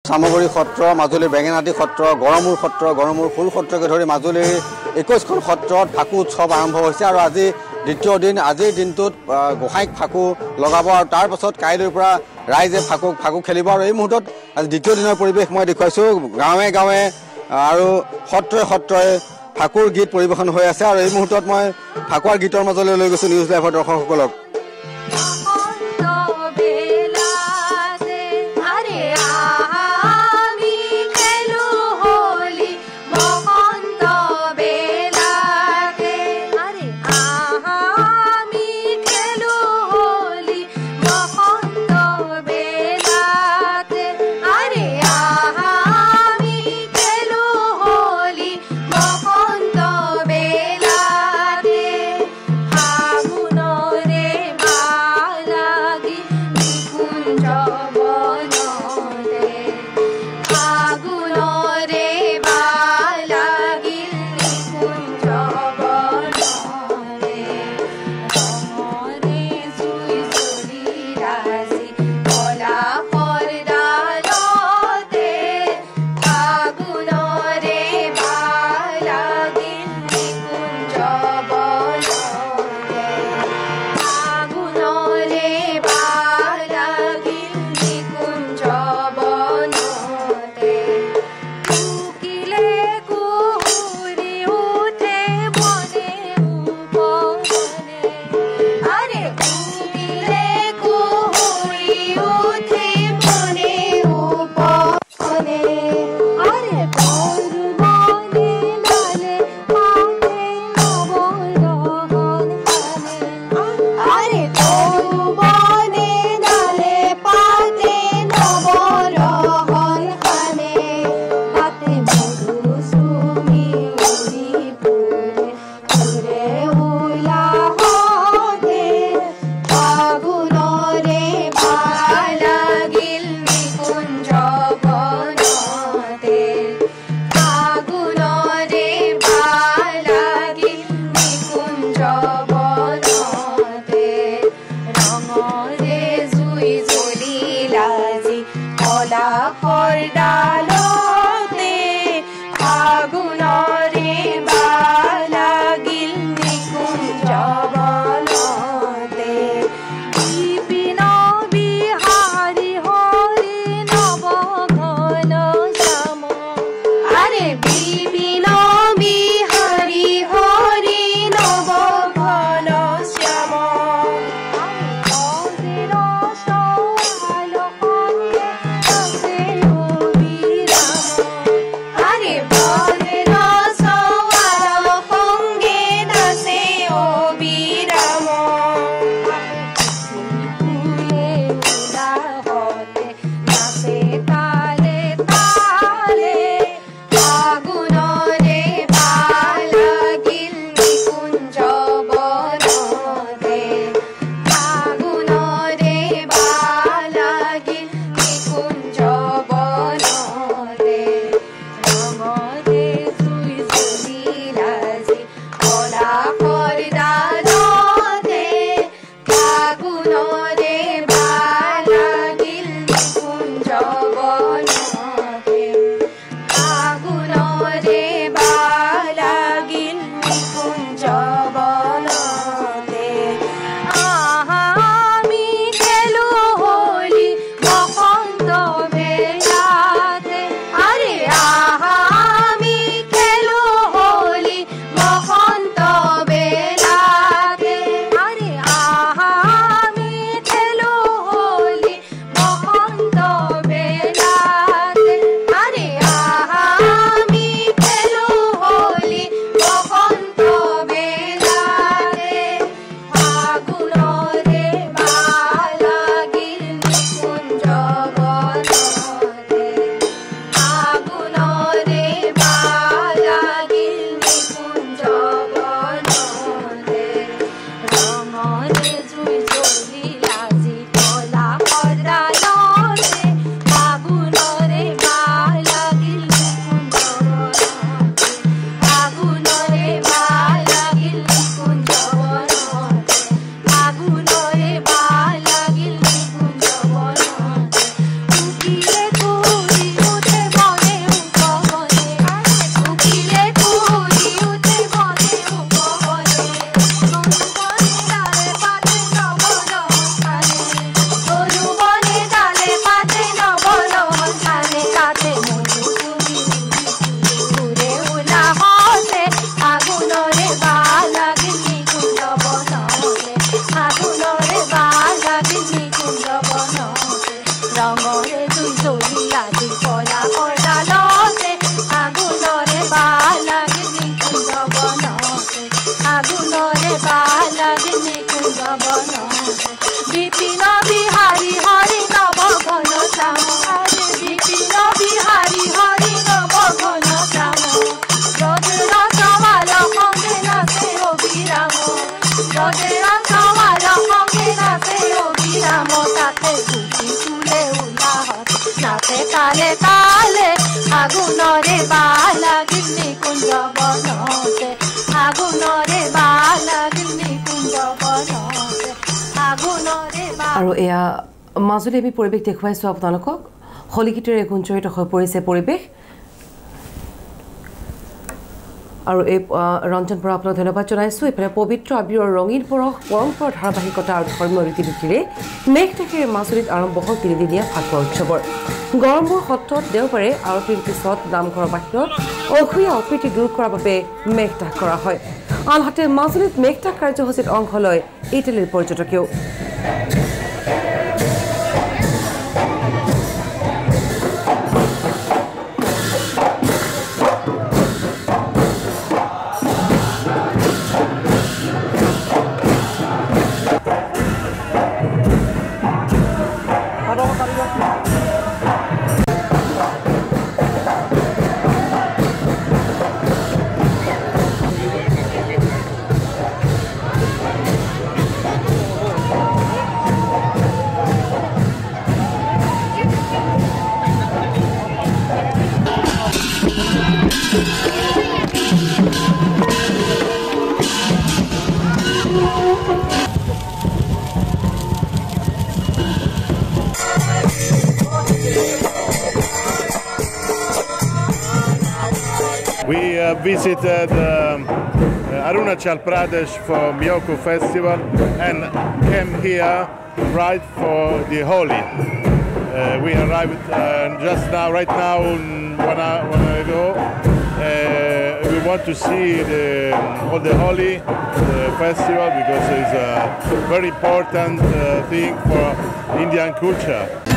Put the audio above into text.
চামগুৰি সত্ৰ মাজুলীৰ বেঙেনাটি সত্ৰ গড়মূৰ সত্ৰ গড়মূৰ ফুল সত্ৰকে ধৰি মাজুলীৰ 21খন সত্ৰত ফাকু উৎসৱ আৰম্ভ হৈছে আৰু আজি দ্বিতীয় দিন আজিৰ দিনটোত গোসাঁইক ফাকু লগাব আৰু তাৰ পাছত কাইলৈৰ পৰা ৰাইজে ফাকু খেলিব আৰু এই মুহূৰ্তত আজি দ্বিতীয় দিনৰ পৰিৱেশ মই দেখুৱাইছোঁ গাঁৱে গাঁৱে আৰু সত্ৰই সত্ৰই ফাকুৰ গীত পৰিৱেশন হৈ আছে আৰু এই মুহূৰ্তত মই ফাকুৱাৰ গীতৰ মাজলৈ লৈ গৈছোঁ নিউজ লাইভৰ দৰ্শকসকলক তালে তালে আগুনৰে বালা গিন্নি কুঞ্জ বনতে আগুনৰে বালা গিন্নি কুঞ্জ বনতে আগুনৰে আৰু এয়া মাজুলী আমি পৰিৱেশ দেখুৱাইছোঁ আপোনালোকক হলিগীতেৰে গুঞ্জৰিত হৈ পৰিছে পৰিৱেশ আৰু এই ৰঞ্জন পৰা আপোনাক ধন্যবাদ জনাইছোঁ এইফালে পবিত্ৰ আবিৰৰ ৰঙীন পৰম্পৰা ধাৰাবাহিকতা আৰু ধৰ্মীয় ৰীতি নীতিৰে মেঘ টেকেৰে মাজুলীত আৰম্ভ হ'ল তিনিদিনীয়া ফাকুৱা উৎসৱৰ গড়মূৰ সত্ৰত দেওবাৰে আৰতিৰ পিছত নামঘৰৰ বাহিৰত অসূয়া অপ্ৰীতি দূৰ কৰাৰ বাবে মেঘটাক কৰা হয় আনহাতে মাজুলীত মেঘটাক কাৰ্যসূচীত অংশ লয় ইটালীৰ পৰ্যটকেও We visited Arunachal Pradesh for Miyoko Festival and came here right for the Holi. We arrived just now, right now, 1 hour ago. We want to see all the Holi festival because it's a very important thing for Indian culture.